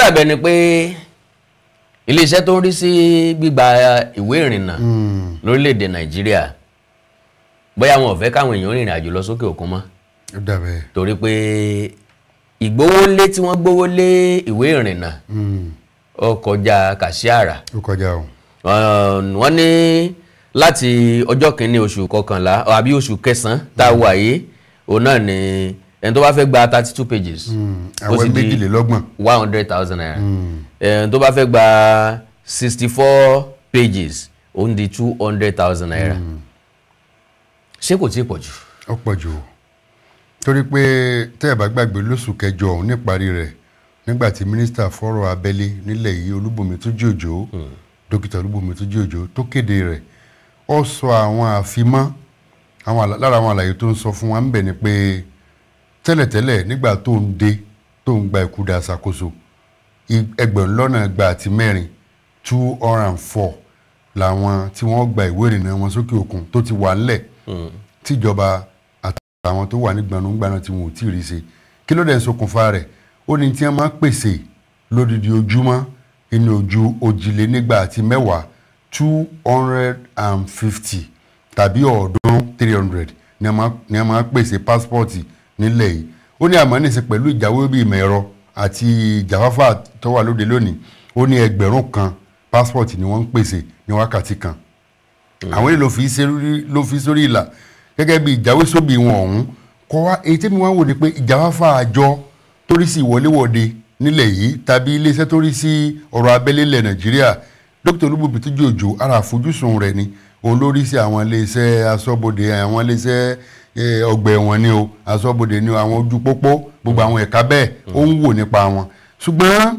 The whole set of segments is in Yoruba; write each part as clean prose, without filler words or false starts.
dàbẹ̀ ni pé iléeṣẹ́ tó ń rí sí gbígba ìwé ìrìnnà lórílẹ̀‐èdè Nàìjíríà bóyá wọn ò fẹ́ káwọn èèyàn rìnrìn àjò lọ sókè òkun mọ́ torí pé ìgbówólé tí wọ́n gbówó lé ìwé ìrìnnà ó kọjá kàṣíàrà. Wọ́n ní láti ọjọ́ kìíní oṣù kọkànlá àbí oṣù kẹsàn-án tá a wà yìí òun náà ni ẹni tó bá fẹ́ gba 32 pages ó sì di 100,000 naira ẹni tó bá fẹ́ gba 64 pages ó ń di 200,000 naira ṣé kò tí ì pọ̀ jù. ó pọ̀ jù torí pé tẹ́ ẹ̀ bá gbàgbé lóṣù kẹjọ ọ̀hún níparí rẹ̀ nígbà tí mínísítà fọ́rọ̀ abẹ́lé nílẹ̀ yìí Olúbùnmi Túnjí-Òjó dókítà Olúbùnmi Túnjí-Òjó tó kéde rẹ̀ ó sọ àwọn àfimọ́ lára àwọn àlàyé tó ń sọ fún wa ń bẹ̀ ni pé tẹ́lẹ̀tẹ́lẹ̀ nígbà tó ń dé tó ń gba ìkúdà ṣàkóso ẹgbẹ̀rún lọ́nà ẹgbàá àti mẹ́rin 204 làwọn tí wọ́n gba ìwé ìrìnnà wọn sókè òkun tó ti wà ńlẹ̀ tíjọba àtàwọn tó wà ní gbanugbana tí wọn ò tí ì rí ṣe kí ló dẹ̀ ń ṣokùnfà rẹ̀ ó ní tí wọ́n máa pèsè lódìdí ojúmọ́ inú ojú òjìlénígba àti mẹ́wàá 250 tàbí ọ̀ọ́dúnrún 300 ni a máa pèsè pásítọ̀tì nílẹ̀ yìí ó ní àmọ́ níṣe pẹ̀lú ìjáwé bíi ìmọ̀ ẹ̀rọ àti ìjàfáfà tó wà lóde lónìí ó ní ẹgbẹ̀rún kan pásítọ̀tì ni wọ́n ń pèsè ní wákàtí kan àwọn èlò ló fi sórí ìlà gẹ́gẹ́ bí ìjáwé sóbì wọn ọ̀hún kọ́ wá èyí tí mi wá wò ni pé ìjàfáfà àjọ tó rí sí ìwọléwọ̀de nílẹ̀ yìí tàbí iléeṣẹ́ tó rí sí ọ̀rọ̀ abẹ́lé ilẹ̀ Nàìjíríà Dr. Olúbùnmi Túnjí-Òjó ara àfojúsùn rẹ̀ ni òun ló rí sí àwọn iléeṣẹ́ aṣọ́bodè àwọn iléeṣẹ́ ọgbà ẹ̀wọ̀n ni o aṣọ́bodè ni o àwọn ojú pópó gbogbo àwọn ẹ̀ka bẹ́ẹ̀ ó ń wò nípa wọn ṣùgbọ́n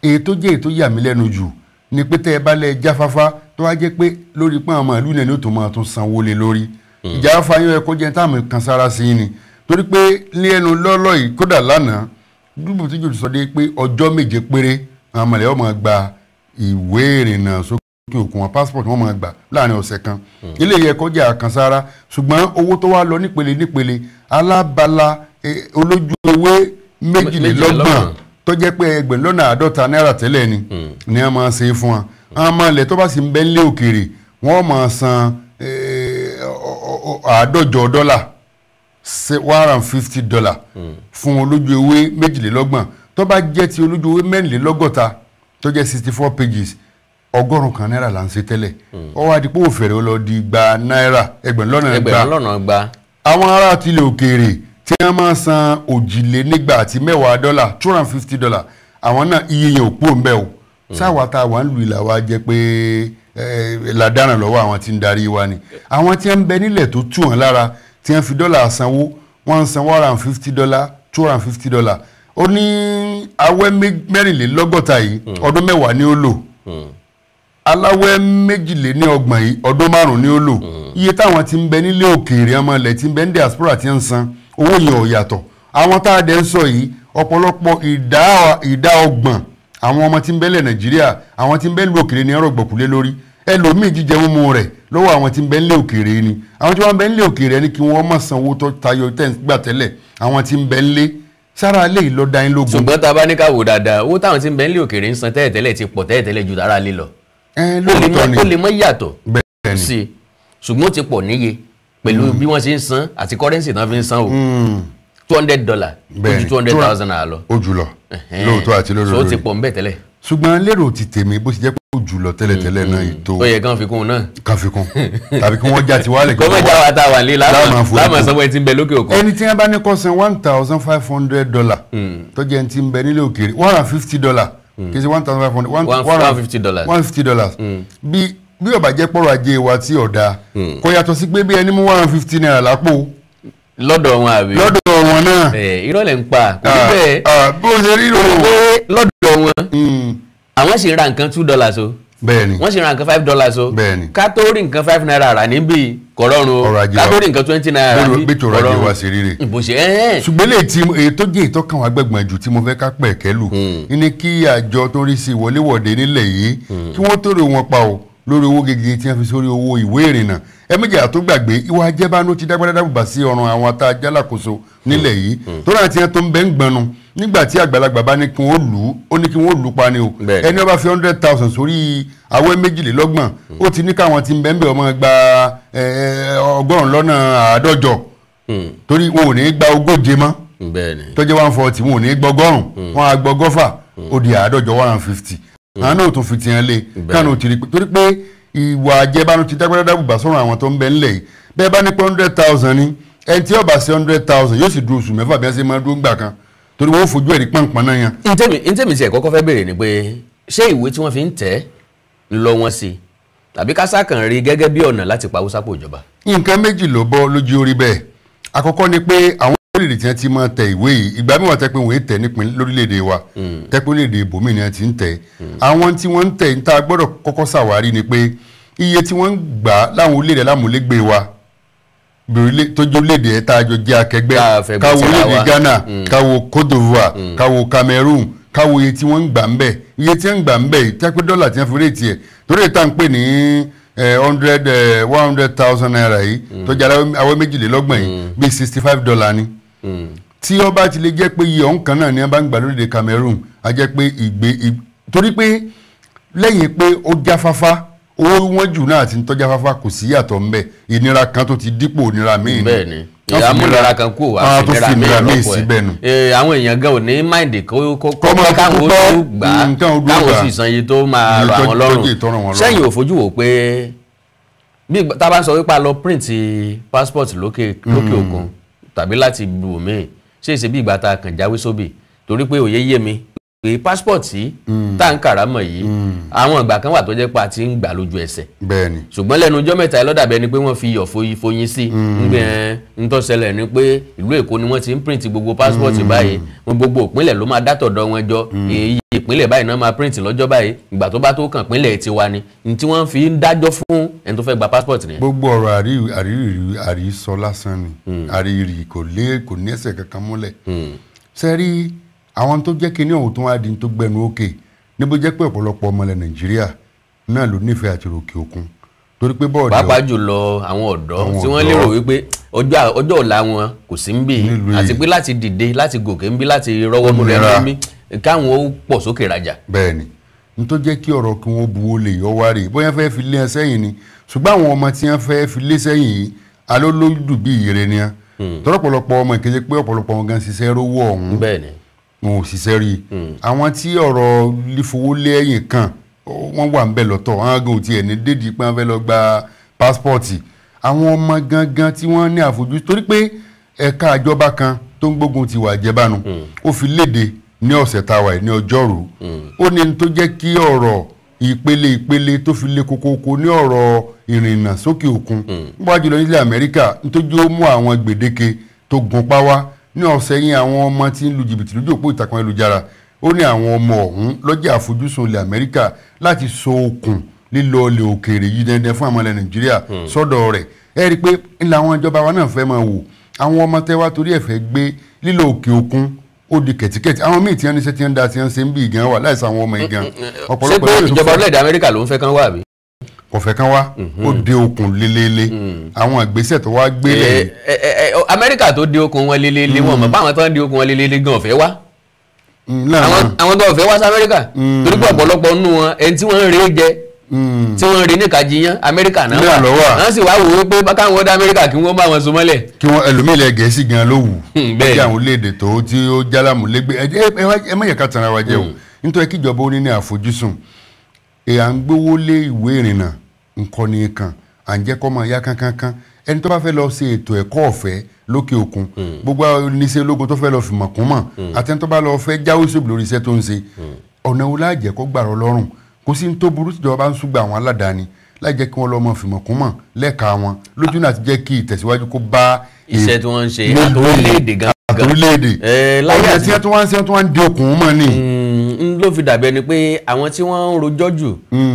èyí tó jẹ́ èyí tó yà mí lẹ́nu jù ni pé tẹ́ ẹ bá lẹ jáfáfá tó wá jẹ́ pé lórí pọ́n àwọn ìlú náà ni ó tó máa tún sanwó lé lórí ìjáfáfá yóò ẹ̀kọ́ jẹ́ táwọn kan sára sí i ni torí pé ní ẹnu lọ́lọ́ yìí kódà lánàá Olúbùnmi Túnjí-Òjó sọ dé pé ọjọ́ méje péré àwọn mọ̀lẹ́ wọn máa gba ìwé ìrìnnà sókè òkun wọn passport wọn máa gbà láàrin ọ̀sẹ̀ kan ilé yẹ kọjá àkànsára ṣùgbọ́n owó tó wá lọ nípele alábala olójú ewé 22 tó jẹ́ pé ẹgbẹ̀rún lọ́nà 50 náírà tẹ́lẹ̀ ni a máa ṣe fún wọn àwọn ọmọ ilẹ̀ tó bá sì ń bẹ nílé òkèèrè wọ́n máa san $150 $150 fún olójú ewé 22 tó bá jẹ́ ti olójú ewé 64 tó jẹ́ 64 pages $100 náírà là ń ṣe tẹ́lẹ̀ ó wá di pé òfèrè ó lọ di igba náírà ẹgbẹ̀rún lọ́nà igba àwọn ará tilẹ̀ òkèèrè tí wọ́n máa san òjìlénígba àti mẹ́wàá $, $250 àwọn náà iye yẹn ò pò ń bẹ́ o sáwà tá a wà ń lu ìlà wa jẹ́ pé làdáràn lọ́wọ́ àwọn tí ń darí wa ni àwọn tí wọ́n ń bẹ nílẹ̀ tó tù wọ́n lára tí wọ́n fi dọ́là sanwó wọ́n ń san $150 $250 ó ní awẹ́ 64 yìí ọdún 10 ni ó lò aláwẹ́ 32 yìí ọdún 5 ni ó lò iye táwọn tí ń bẹ nílé òkèèrè ọmọ ilẹ̀ tí ń bẹ ní diaspora tí ń san owó yẹn ò yàtọ̀ àwọn tá a dẹ̀ ń sọ yìí ọ̀pọ̀lọpọ̀ ìdá 30 àwọn ọmọ tí ń bẹ́lẹ̀ Nàìjíríà àwọn tí ń bẹ́lẹ̀ òkèèrè ní ọ̀rọ̀ gbọ̀kúlé lórí ẹlòmíì jíjẹ mímu rẹ̀ lọ́wọ́ àwọn tí ń bẹ́lẹ̀ òkèèrè ni àwọn tí wọ́n bẹ́lẹ̀ òkèèrè ni kí wọ́n má san owó tó tayọ gbà tẹ́lẹ̀ àwọn tí ń bẹ́lẹ̀ sára lè lọ dá yín lógún. ṣùgbọ́n tá a bá ní ká wò dáadáa owó táwọn tí ń bẹ́lẹ̀ òkèèrè ń san tẹ́lẹ̀tẹ́lẹ̀ ti pọ̀ tẹ́lẹ̀tẹ́lẹ̀ ju ara lé lọ. ó lè mọ yàtọ̀ sí i ṣùgbọ́n ó ti pọ̀ níye pẹ̀lú bí wọ́n ṣe ń san àti kọ́rẹ́nsì náà fi ń san o $200 ojú 200,000 naira lọ. ó jùlọ lóòótọ́ àti lórí. so ó ti pọ̀ nbẹ̀ tẹ́lẹ̀. ṣùgbọ́n lérò ti tèmi bó ti jẹ́ pé ó jùlọ tẹ́lẹ̀tẹ́lẹ̀ náà ètò. ó yẹ kán fi kún un náà. kán fi kún tàbí kí wọ́n já ti wálé. kọ́mọ̀ já wa tá a wà ní láàmú sanwó ẹ ti ń bẹ lókè òkun. ẹni tí wọ́n bá ní kó san $1,500 tó jẹ́ ẹni tí ń bẹ nílé òkèèrè $150 kì í ṣe $1,500 $150 bí ó bá jẹ́ pọ̀rọ̀ ajé wa tí ọ̀dà kò yàtọ̀ sí pé bí ẹni mú $150 náírà lápò lọ́dọ̀ wọn àbí. lọ́dọ̀ wọn náà. irọ́ lẹ̀ ń pa kò ní bẹ́ẹ̀. bó ṣe rí rò. lọ́dọ̀ wọn àwọn sì ra nǹkan $2 o. bẹ́ẹ̀ni. wọ́n sì ra nǹkan $5 o. bẹ́ẹ̀ni. ká tó rí nǹkan 5 naira rà níbí kò rọrùn o. ká tó rí nǹkan 20 naira rà níbí kò rọrùn. bí tòrọ ajé wa ṣe rí rè. ìbò ṣe ṣùgbọ́n èyí tó jẹ́ ìtọ́kàn wa gbẹ̀gbọ̀n jù tí mo fẹ́ ká pẹ̀ kẹ́lù ní kí àjọ tó rí sí ìwọléwọ̀de nílẹ̀ yìí kí wọ́n tó rí wọn pa o lórí owó gègé tí wọ́n fi sórí owó ìwé ìrìnnà ẹ̀mẹ́jì àtúgbàgbé ìwà ajẹ́bánú ti dágbádá bùbá sí ọ̀run àwọn ata ajálákòóso nílẹ̀ yìí tó náà ti yẹn tó ń bẹ́ ń gbọnu nígbà tí àgbàlagbà bá ní kí wọ́n lù ú ó ní kí wọ́n lù ú pa ni o ẹni ó bá fi 100,000 sórí awẹ́ 22 ó ti ní káwọn ti ń bẹ́ẹ̀ ọmọ gba 150 torí wọn ò ní gba 140 mọ́ tó jẹ́ 140 wọn ò ní gbọ́ 100 wọn á gbọ́ 100 ó di 150 àwọn náà tún fi tiẹ̀ lé kánú ti rí torí pé ìwà àjẹbánu ti dágbádá bùbá sọ̀rọ̀ àwọn tó ń bẹ ńlẹ̀ yìí bẹ́ẹ̀ bá ní pé 100,000 ni ẹni tí ó bá ṣe 100,000 yóò sì dúró oṣù mẹ́fà bí wọ́n ṣe máa dúró gbà kan torí wọ́n fojú ẹ̀rí pọ̀npọ̀n náà yan. ntẹ́mi tí ẹ̀ kọ́kọ́ fẹ́ béèrè ni pé ṣé ìwé tí wọ́n fi ń tẹ̀ lọ wọ́n sí tàbí kásá kan rí gẹ́gẹ́ bí ọ̀nà láti pa sápò ìjọba. nǹkan méjì ló bọ́ lójú orí bẹ́ẹ̀ àkọ́kọ́ ni pé àwọn orílẹ̀-èdè tí wọ́n ti máa tẹ ìwé yìí ìgbà mìíràn tẹ́ pé wọ́n tẹ̀ nípìn lórílẹ̀-èdè wa tẹ́ pé orílẹ̀-èdè ibòmíì ni wọ́n ti ń tẹ̀ àwọn tí wọ́n ń tẹ̀ níta gbọ́dọ̀ kọ́kọ́ ṣàwárí ni pé iye tí wọ́n ń gbà láwọn orílẹ̀-èdè alámúlégbé wa tójú orílẹ̀-èdè ẹ̀ tá a jọ jẹ́ akẹgbẹ́ káwo orílẹ̀-èdè Ghana káwo Côte d'Ivoire káwo Cameroon káwo iye tí wọ́n ń gbà ń bẹ̀ iye tí wọ́n ń gbà ń bẹ̀ tẹ́ pé dọ́là tí wọ́n fi réètì ẹ̀ torí ìta ń pè ní 100,000 naira yìí tó jẹ́ awẹ́ 22 yìí bíi $65 ni tí ó bá ti lè jẹ́ pé iye ọ̀hún kan náà ni wọ́n bá ń gbà lórílẹ̀ Cameroon a jẹ́ pé torí pé lẹ́yìn pé ó jáfáfá owó wọn jù náà ti ń tọ́jà fáfá kò sí yàtọ̀ ń bẹ ìnira kan tó ti dípò ìnira míì. bẹ́ẹ̀ni ìyàmúnira kan kú àfìnira míì síbẹ̀ nù. àwọn èèyàn gan ò ní máìndì kó káwọn ó tó gbà á káwọn sì san iye tó máa rọ àwọn lọ́rùn. sẹ́yìn ò fojú wò pé bí tá a bá ń sọ wípé a lọ print passport lókè òkun tàbí láti ibòmíì ṣé ìṣe bí ìgbà tá a kàn jáwé sóbì torí pé òye yé mi pé passport yìí tá à ń kàrámọ̀ yìí àwọn ìgbà kan wà tó jẹ́ pé a ti ń gbà lójú ẹsẹ̀ ṣùgbọ́n lẹ́nu ọjọ́ mẹ́ta ẹ lọ́dàbẹ́ ni pé wọ́n fi iyọ̀ foyín sí nígbà ń tó ṣẹlẹ̀ ni pé ìlú Èkó ni wọ́n ti ń print gbogbo passport báyìí wọn gbogbo ìpínlẹ̀ ló máa dátọ̀dọ̀ wọn jọ èyí ìpínlẹ̀ báyìí náà máa print lọ́jọ́ báyìí ìgbà tó bá tó kàn pínlẹ̀ tiwa ni tí wọ́n fi ń dájọ́ fún ẹni tó fẹ́ gba passport nìyẹn. gbogbo ọ̀rọ̀ àrísọ lásán ni àríyìrì kò ní ẹsẹ̀ kankan múlẹ̀ sẹ́rí àwọn tó jẹ́ kí ní òun tó wá di tó gbẹnu òkè níbo jẹ́ pé ọ̀pọ̀lọpọ̀ ọmọ ilẹ̀ Nàìjíríà náà ló nífẹ̀ẹ́ àti òkè òkun torí pé bọ́ọ̀dù pàápàá jùlọ àwọn ọ̀dọ́ tí wọ́n lérò wípé ọjọ́ ọ̀la wọn kò sí ń bì àti pé láti dìde láti gòkè ń bí láti rọ́wọ́ mú rẹ̀ ń bí káwọn ó pọ̀ sókè rajà. bẹ́ẹ̀ni n tó jẹ́ kí ọ̀rọ̀ kí wọ́n buwó lè yọ wá rè bóyá fẹ́ fi lé ẹ sẹ́yìn ni ṣùgbọ́n àwọn ọmọ tí wọ́n fẹ́ fi lé sẹ́yìn yìí alólódù bí ìyẹrẹ ni tọ́lọ́pọ̀lọpọ̀ ọmọ ìkéde pé ọ̀pọ̀lọpọ̀ wọn gan ṣiṣẹ́ rówó ọ̀hún bẹ́ẹ̀ni wọn ò ṣiṣẹ́ rí àwọn tí ọ̀rọ̀ lífowó lẹ́yìn kan wọ́n wà ń bẹ̀ lọ́tọ̀ àwọn gan ò tiẹ̀ ní dédìí pé wọ́n fẹ́ lọ gba pásítọ̀tì àwọn ọmọ gangan tí wọ́n ní àfojú torí pé ẹ̀ka àjọba kan tó ń gbógun ti wà jẹ́bánu ó fi léde ní ọ̀sẹ̀ táwa ní ọjọ́rú ó ní tó jẹ́ kí ọ̀rọ̀ ìpele tó fi lé kókókó ní ọ̀rọ̀ ìrìnnà sókè òkun nígbà jùlọ nílẹ̀ Amẹ́ríkà nítorí ó mú àwọn gbèdéke tó gun páwá ní ọ̀sẹ̀ yìí àwọn ọmọ tí ń lu jìbìtì lójú òpó ìtàkùn ayélujára ó ní àwọn ọmọ ọ̀hún lọ́jà àfojúsùn ilẹ̀ Amẹ́ríkà láti so okùn lílọ ilẹ̀ òkèèrè yìí dandan fún àwọn ilẹ̀ Nàìjíríà sọ́dọ̀ rẹ̀ ẹ rí i pé ńlá àwọn ìjọba wa náà fẹ́ máa wò àwọn ọmọ tẹ́wá torí ẹ̀ fẹ́ gbé lílọ òkè òkun ó di kẹ̀tíkẹ̀tí àwọn míì tí wọ́n ní sẹ́ tí wọ́n da tí wọ́n ṣe ń bí ìgan wà láìsí àwọn ọmọ ìgan. ṣé pé ìjọba orílẹ̀-èdè Amẹ́ríkà ló ń fẹ́ kán wá àbí. kò fẹ́ kán wá ó de okùn lélẹ́lẹ́ àwọn ìgbésẹ̀ tó wá gbé lẹ̀. Amẹ́ríkà tó de okùn wọn lélẹ́lẹ́ wọn mọ̀ báwọn tó ń de okùn wọn lélẹ́lẹ́ gan ọ̀fẹ́ wá. àwọn tó ọ̀fẹ́ wá sí Amẹ́ríkà torí pé ọ̀pọ̀lọpọ̀ nínú wọn ẹni tí wọ́n ń rèé jẹ tí wọ́n rí ní kàjíyàn Amẹ́ríkà náà wà wọ́n sì wá wò ó pé káwọn ọdẹ Amẹ́ríkà kí wọ́n bá wọn so mọ́lẹ̀. kí wọ́n ẹlòmíìlẹ̀ Gẹ̀ẹ́sì gan ló wù kí àwọn orílẹ̀-èdè tó tí ó jálàmù lẹ́gbẹ́ ẹ má yẹ ká tanra wa jẹ́ o nítorí kíjọba ó ní àfojúsùn à ń gbówó lé ìwé ìrìnnà nǹkan ní kan à ń jẹ́ kọ́ máa yá kánkánkan ẹni tó bá fẹ́ lọ ṣe ètò ẹ̀kọ́ ọ̀fẹ́ lókè òkun gbogbo oníṣẹ́ ológun tó fẹ́ lọ fìmọ̀ kún mọ̀ àtẹni tó bá lọ fẹ́ jáwé sóbì lórí iṣẹ́ tó ń ṣe ọ̀nà wo láàjẹ́ kó gbàrọ̀ lọ́rùn kò sí ní tó burú tíjọba bá ń súgbà àwọn aládàáni láì jẹ́ kí wọ́n lọ́mọ fìmọ̀ kún mọ̀ lẹ́ka wọn lójú náà ti jẹ́ kí ìtẹ̀síwájú kó bá iṣẹ́ tí wọ́n ń ṣe àtòrílẹ̀-èdè gan àtòrílẹ̀-èdè ọ̀nà tí wọ́n ń di okùn mọ́ ni. ló fi dàbí ẹni pé àwọn tí wọ́n ń rojọ́ jù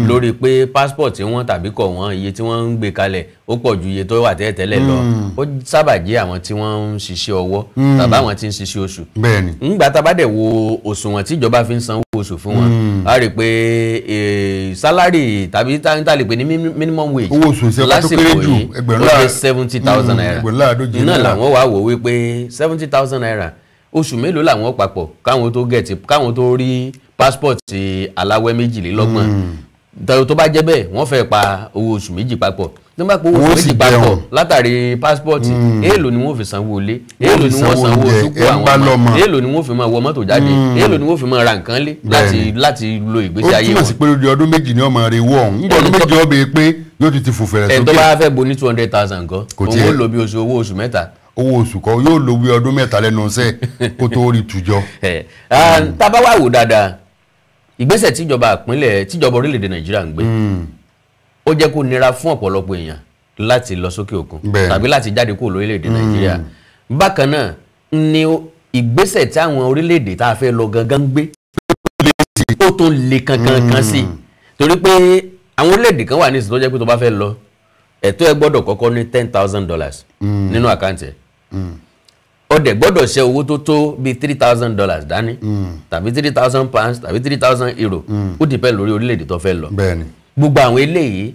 lórí pé passport wọn tàbí kọ̀ wọ́n iye tí wọ́n ń gbé kalẹ̀ ó pọ̀ ju iye tó wà tẹ́lẹ̀ lọ ó sábà jẹ́ àwọn tí wọ́n ń ṣiṣẹ́ ọwọ́ tàbí àwọn tí ń ṣiṣẹ́ oṣù. bẹ́ẹ̀ni. ńgbà tá a bá dẹ̀ wo òṣùwọ̀n tí ìjọba fi ń sanwó oṣù fún wọn a rí i pé sálárì tàbí tá a lè pè ní minimum wage owó oṣù ìṣẹ́fà tó kéré jù ó jẹ́ 70,000 naira iná làwọn wà wò wípé 70,000 naira oṣù mélòó làwọn papọ̀ káwọn tó rí passport aláwẹ́ 22 tó bá jẹ́ bẹ́ẹ̀ wọ́n fẹ́ pa owó oṣù méjì papọ̀ tó bá pa owó oṣù méjì papọ̀ látàrí passport èèlò ni wọ́n fi sanwó ilé èèlò ni wọ́n sanwó sùkú àwọn ọmọ èèlò ni wọ́n fi máa wọ mọ́tò jáde èèlò ni wọ́n fi máa ra nǹkan lé láti lo ìgbésí ayé wọn. ó túmọ̀ sí pé lórí ọdún méjì ni ọmọ rẹ̀ wọ̀ ọ̀hún nígbà ọdún méjì ọbẹ̀ pé yóò ti fò fẹ̀rẹ̀ sókè. ẹ̀ tó bá fẹ́ bo ní 200,000 nǹkan òun ó lo bí owó oṣù mẹ́ta. owó oṣù kan yóò lo bí ọdún mẹ́ta lẹ́nu ọ̀sẹ̀ kó tó rí tùjọ. tá a bá wá wò dáadáa ìgbésẹ̀ tíjọba orílẹ̀-èdè Nàìjíríà ń gbé ó jẹ́ kó nira fún ọ̀pọ̀lọpọ̀ èèyàn láti lọ sókè òkun tàbí láti jáde kúrò lórílẹ̀-èdè Nàìjíríà bákan náà ni ìgbésẹ̀ tí àwọn orílẹ̀-èdè tá a fẹ́ lọ gangan gbé ó tó le kankan sí torí pé àwọn orílẹ̀-èdè kan wà ní ìsìn tó jẹ́ pé tó bá fẹ́ lọ ẹ̀tọ́ ẹ gbọ́dọ̀ kọ́kọ́ ní $10,000 nínú àkáǹtì ẹ̀ ó dẹ̀ gbọ́dọ̀ ṣe owó tó tó bí $3,000 dání tàbí £3,000 tàbí €3,000 ó dìpẹ́ lórí orílẹ̀-èdè tó fẹ́ lọ. gbogbo àwọn eléyìí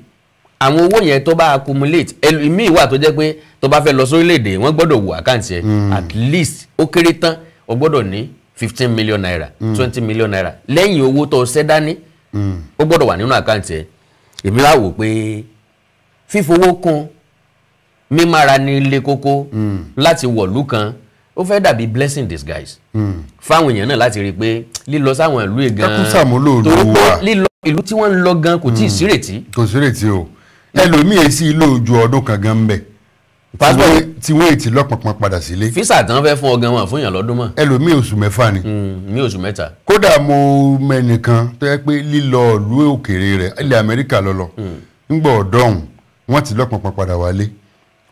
àwọn owó yẹn tó bá accumulate ìmí ìwà tó jẹ́ pé tó bá fẹ́ lọ sórílẹ̀-èdè wọ́n gbọ́dọ̀ wò àkáǹtì ẹ̀ at least ó kéré tán ó gbọ́dọ̀ ní 15 million naira 20 million naira lẹ́yìn owó tó ṣẹ́ dání ó gbọ́dọ̀ wà nínú àkáǹtì ẹ̀ èmi wá wò pé fífowó kún mímára ní ilé kókó láti wọ̀lú kan ó fẹ́ dàbí blessing disguise fáwọn èèyàn náà láti rí i pé lílọ sáwọn ìlú gan torí pé lílọ ìlú tí wọ́n ń lọ gan kò tí ì sírètí. kò sírètí o ẹlòmíì sí ìlú ojú ọdún kan gan ń bẹ tí wọ́n ètí lọ́pọ̀pọ̀ padà sílé. físà tán fẹ́ fún ọgàn wọn fún yàn lọ́dún mọ́. ẹlòmíì oṣù mẹ́fà ni. ní oṣù mẹ́ta. kódà mo mẹ́nìkan tó yẹ pé lílọ ìlú òkèèrè rẹ̀ ilẹ̀ Amẹ́ríkà lọ́lọ́ ńgbà ọ̀dọ́hùn wọ́n ti lọ́pọ̀pọ̀ padà wálé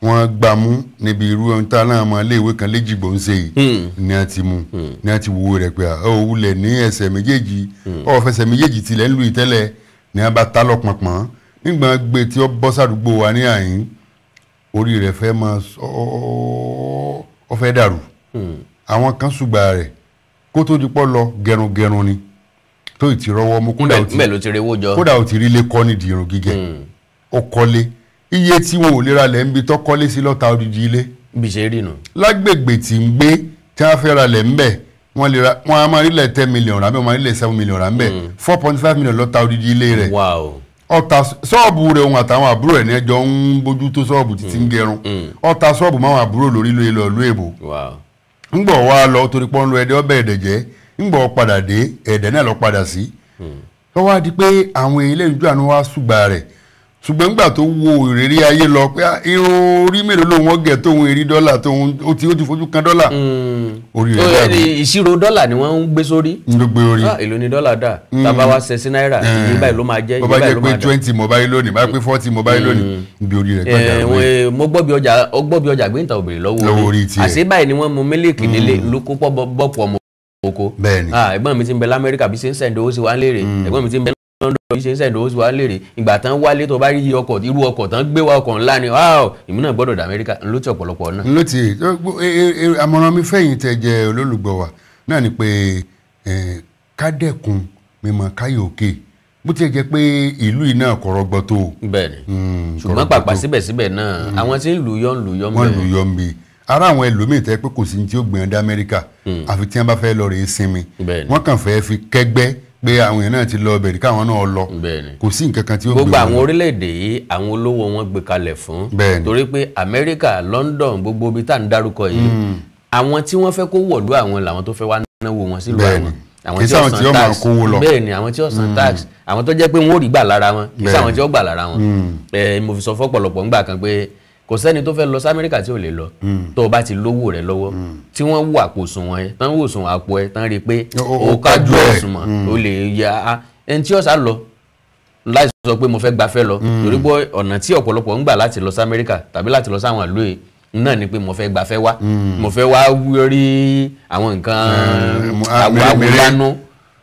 wọ́n gbà mú níbi irú ohun tá náà mọ iléèwé kan léjìgbò ń ṣe yìí ni a ti mú ni a ti wo rẹ̀ pé ó wulẹ̀ ní ẹsẹ̀ méjèèjì ó fẹsẹ̀ méjèèjì tilẹ̀ ń lu ìtẹ́lẹ̀ ni a bá ta lọ́pọ̀pọ̀n nígbà gbé tí ó bọ́ sàdúgbò wa ní àyín orí rẹ̀ fẹ́ máa ọ fẹ́ dàrú àwọn kan ṣùgbà rẹ̀ kó tó di pọ́ lọ gẹrungẹrun ni tó ì ti rọwọ́ mú kódà ó ti rí lé kọ́ nídìí irun gígẹ̀ ó kọ́lé iye tí wọn ò lè ra lẹ̀ ń bi tó kọ́lé sí lọ́ta odidi ilé. bí ṣe rí nù. lágbègbè tí ń gbé tí wọ́n fẹ́ ra lẹ̀ ń bẹ̀ wọ́n á máa rí lẹ̀ 10 million rà ń bẹ̀ wọ́n máa rí lẹ̀ 7 million rà ń bẹ̀ 4.5 million lọ́ta odidi ilé rẹ̀. ọ̀tà sọ́ọ̀bù rẹ̀ òun àtàwọn àbúrò ẹ̀ ní ẹjọ́ ń bójú tó sọ́ọ̀bù títí ń gẹrun ọ̀tà sọ́ọ̀bù máwọn àbúrò lórí lóye lọ ìlú èbò. ńgbọ̀ wá lọ torí pọ́n lo ẹ̀dẹ́ ọbẹ̀ ẹ̀dẹ̀ jẹ́ ńgbọ̀ padà dé ẹ̀dẹ̀ náà lọ padà sí. tó wá di pé àwọn ilé ìjọ àánú wá ṣùgbà rẹ̀ ṣùgbọ́n nígbà tó wo ìrírí ayé lọ pé irun orí mélòó lòun ọ̀gẹ̀ tóun èrí dọ́là tóun ó ti fojú kan dọ́là. orí rẹ̀ dàrú ìṣirò dọ́là ni wọ́n ń gbé sórí. ń gbé orí. èlò ni dọ́là dà tábà wá ṣe sí náírà ní báyìí ló máa jẹ́. bó bá jẹ́ pé 20 mo báyìí lónìí bá pé 40 mo báyìí lónìí ibi orí rẹ̀ gbàgbà. mo gbọ́ bí ọjà gbé ìta òbèrè lọ́wọ́ orí àṣé báyìí ni wọ́n mu mílíkì nílé ló kó bọ́pọ̀ ọmọ oko. bẹ́ẹ̀ni. ẹ̀gbọ́n mi ti ń bẹ l'Amẹ́ríkà bí ṣe ń sẹ́ńdọ̀ ó sì wá ń léèrè ẹ̀gbọ́n mi ti ń bẹ bí ṣe ń sẹ́ńdọ̀ ó sì wá ń léèrè ìgbà tán wálé tó bá rí irú ọkọ̀ tán gbé wá ọkọ̀ ńlá ni ìmú náà gbọ́dọ̀ dé Amẹ́ríkà ńlọ tí ọ̀pọ̀lọpọ̀ náà. ńlọ tí àmọ̀ràn mi fẹ̀yìn tẹ jẹ́ olólùgbọ́ wa náà ni pé ká dẹ́kun mímọ káyọ̀ òkè bó ti jẹ́ pé ìlú yìí náà kọ̀rọ̀ gbọ́ tó. bẹ́ẹ̀ni ṣùgbọ́n pàpà síbẹ̀síbẹ̀ náà àwọn tí ń lù yọ́ wọ́n lù yọ́ ń bẹ ara àwọn ẹlòmíì tẹ́ pé kò sí ní tí ó gbìyànjú dé Amẹ́ríkà àfi tí wọ́n bá fẹ́ lọ rèé sinmi wọ́n kàn fẹ́ fi kẹ́gbẹ́ pé àwọn èèyàn náà ti lọ bẹ̀rẹ̀ káwọn náà lọ kò sí nǹkan kan tí ó gbé wọn. gbogbo àwọn orílẹ̀-èdè yìí àwọn olówó wọn gbé kalẹ̀ fún torí pé Amẹ́ríkà London gbogbo ibi tá à ń dárúkọ yìí àwọn tí wọ́n fẹ́ kó wọ̀lú àwọn làwọn tó fẹ́ wá náwó wọn sílùú àwọn tí ó san tax bẹ́ẹ̀ ni àwọn tí ó san tax àwọn tó jẹ́ pé wọ́n ò rí gbà lára wọn kì í sáwọn tí ó gbà lára wọn mo fi sọ fọ́pọ̀lọpọ̀ ńgbà kan pé kò sẹ́ni tó fẹ́ lọ sí Amẹ́ríkà tí ò lè lọ tó o bá ti lówó rẹ̀ lọ́wọ́ tí wọ́n wò àpò sùn wọn tán wò sùn àpò ẹ̀ tán rí i pé o kájú ọ̀sùn mọ̀ o lè ya ẹni tí ó sá lọ láì sọ pé mo fẹ́ gbafẹ́ lọ torí pé ọ̀nà tí ọ̀pọ̀lọpọ̀ ń gbà láti lọ sí Amẹ́ríkà tàbí láti lọ sí àwọn ìlú yìí náà ni pé mo fẹ́ gbafẹ́ wá mo fẹ́ wá rí àwọn nǹkan àwòránú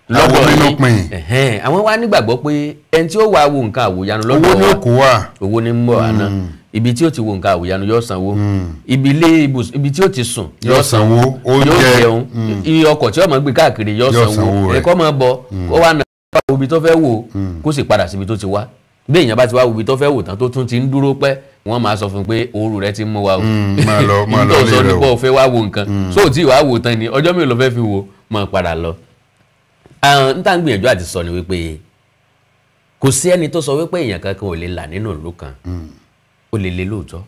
lọ́dọ̀ yìí àwọn wá nígbàgbọ́ pé ẹni tí ó wá wo nǹkan àwòyanu lọ́dọ̀ wa owó ní mọ̀ àná ibi tí ó ti wo nǹkan àwòyanu yóò sanwó ibi tí ó ti sùn yóò sanwó yóò jẹun iye ọkọ̀ tí ó máa gbé káàkiri yóò sanwó ẹ̀kọ́ máa bọ̀ ó wà náà ibi tó fẹ́ wò kó sì padà síbi tó ti wá bí èèyàn bá ti wá wo ibi tó fẹ́ wò tán tó tún ti ń dúró pẹ́ wọ́n máa sọ fún pé ooru rẹ ti mú wa o máa lọ nítorí sọ nípa òfin wá wo nǹkan so tí ìwà wò tán ni ọjọ́ mélòó fẹ́ fi wo máa padà lọ. n tá ń gbìyànjú àti sọ ni wípé kò sí ẹni tó sọ wípé èèyàn kankan ò lè là nínú ìlú kan ó lè le lóòótọ́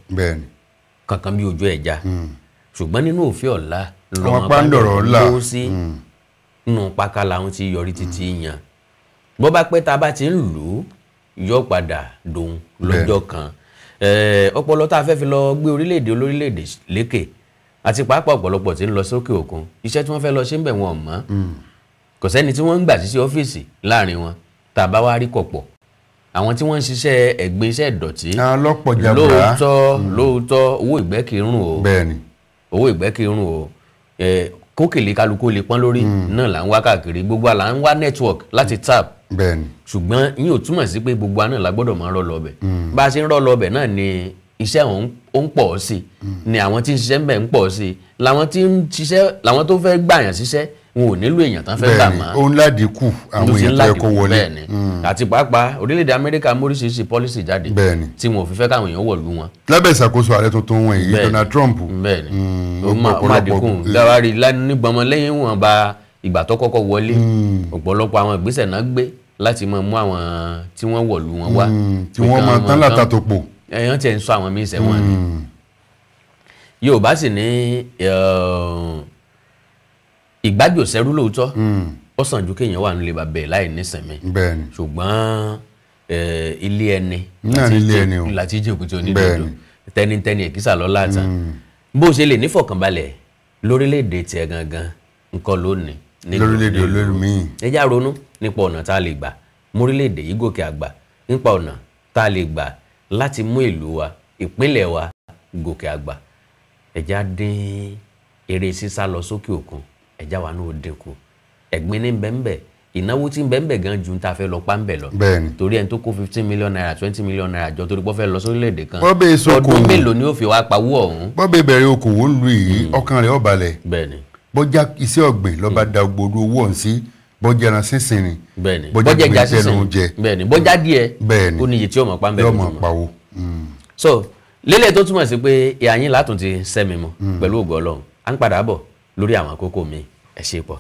kankan bí ojú ẹja ṣùgbọ́n nínú òfin ọ̀la lọ́mọ pàǹdọ̀rọ̀ ló sí nínú pákà làwọn ti yọrí títí yan bó bá pẹ́ tá a bá ti ń lù ú yọ padà dòun lọ́jọ́ kan ọpọlọ tá a fẹ́ fi lọ gbé orílẹ̀-èdè olórílẹ̀-èdè lékè àti pàápàá ọ̀pọ̀lọpọ̀ tí ń lọ sókè òkun iṣẹ́ tí wọ́n fẹ́ lọ ṣe ń bẹ̀ wọn mọ́ kò sẹ́ni tí wọ́n ń gbà síṣẹ́ ọ́fíìsì láàrin wọn tá a bá wá rí kọ̀pọ̀ àwọn tí wọ́n ń ṣiṣẹ́ ẹ̀gbin iṣẹ́ ìdọ̀tí lóòótọ́ owó ìgbẹ́ kì í rùn o owó ìgbẹ́ kì í rùn o kókèlè kálukú lè pọ́n lórí náà là ń wá káàkiri gbogbo àlà ń wá network láti tap ṣùgbọ́n yín ò túmọ̀ sí pé gbogbo àná la gbọ́dọ̀ máa rọ́ lọ ọbẹ̀ bá a ṣe ń rọ́ lọ ọbẹ̀ náà ni iṣẹ́ òun ó ń pọ̀ sí ni àwọn tí ń ṣiṣẹ́ ń bẹ̀ ń pọ̀ sí làwọn tí ń ṣiṣẹ́ làwọn tó fẹ́ gbàyàn ṣiṣẹ́ wọn ò nílò èèyàn tán fẹ́ gbà mọ́ ó ń ládìkù àwọn èèyàn tó yẹ kó wọlé àti pàápàá orílẹ̀-èdè Amẹ́ríkà móríṣiríṣi pọ́lísì jáde tí wọn ò fi fẹ́ káwọn èèyàn wọ̀lú wọn. lábẹ́ ìṣàkóso ààrẹ tuntun wọn èyí Donald Trump ó máa dínkù dáwárí nígbàmọ́ lẹ́yìn wọn bá ìgbà tó kọ́kọ́ wọlé ọ̀pọ̀lọpọ̀ àwọn ìgbésẹ̀ náà gbé láti máa mú àwọn tí wọ́n wọ̀lú wọn wá. tí wọ́n máa tán látàtòpò. ẹ̀yàn tiẹ̀ ń sọ àwọn míín sẹ́wọ̀n ni. Yorùbá sì ní ìgbájò sẹ́rú lóòótọ́ ó sàn ju kéèyàn wà nílé bàbá ẹ̀ láì nísìnyí ṣùgbọ́n ilé ẹni láti jẹ́ òkúta onídòdó tẹnitẹni èkìsà lọ́la àtàn bó ṣe lè nífọ̀kànbalẹ̀ lórílẹ̀‐èdè tiẹ̀ gangan nǹkan lónìí lórílẹ̀‐èdè olómi. ẹ já ronú nípa ọ̀nà tá a lè gbà mórílẹ̀‐èdè yìí gòkè àgbà nípa ọ̀nà tá a lè gbà láti mú ìlú wa ìpínlẹ̀ wa gòkè àgbà ẹ já dín eré sísá lọ sókè òkun ẹja wa náà dínkù ẹ̀gbin ní bẹ́ẹ̀nbẹ́ ìnáwó tí bẹ́ẹ̀nbẹ́ gan ju ta fẹ́ lọ pa ń bẹ̀ lọ torí ẹni tó kó 15 million naira 20 million naira jọ torí pọ́ fẹ́ lọ sórílẹ̀-èdè kan ọdún mélòó ni ó fi wá pawó ọ̀hún. bọ́bẹ̀ bẹ̀rẹ̀ okòwò ń lu yìí ọkàn rẹ̀ ó balẹ̀ bọ́jà iṣẹ́ ọ̀gbìn lọ́ba da gbòòrò owó ọ̀hún sí bọ́jà ẹran sísìn ni bọ́jà ẹja sísìn bọ́jà díẹ̀ ó ní iye tí ó mọ̀ pa ń bẹ̀ lójúmọ́. so lélẹ̀ tó túmọ̀ sí pé ìhà yín látún ti sẹ́mi mọ́ pẹ̀lú ògo Ọlọ́run à ń padà bọ̀ lórí àwọn àkókò mi ẹ ṣé pọ̀.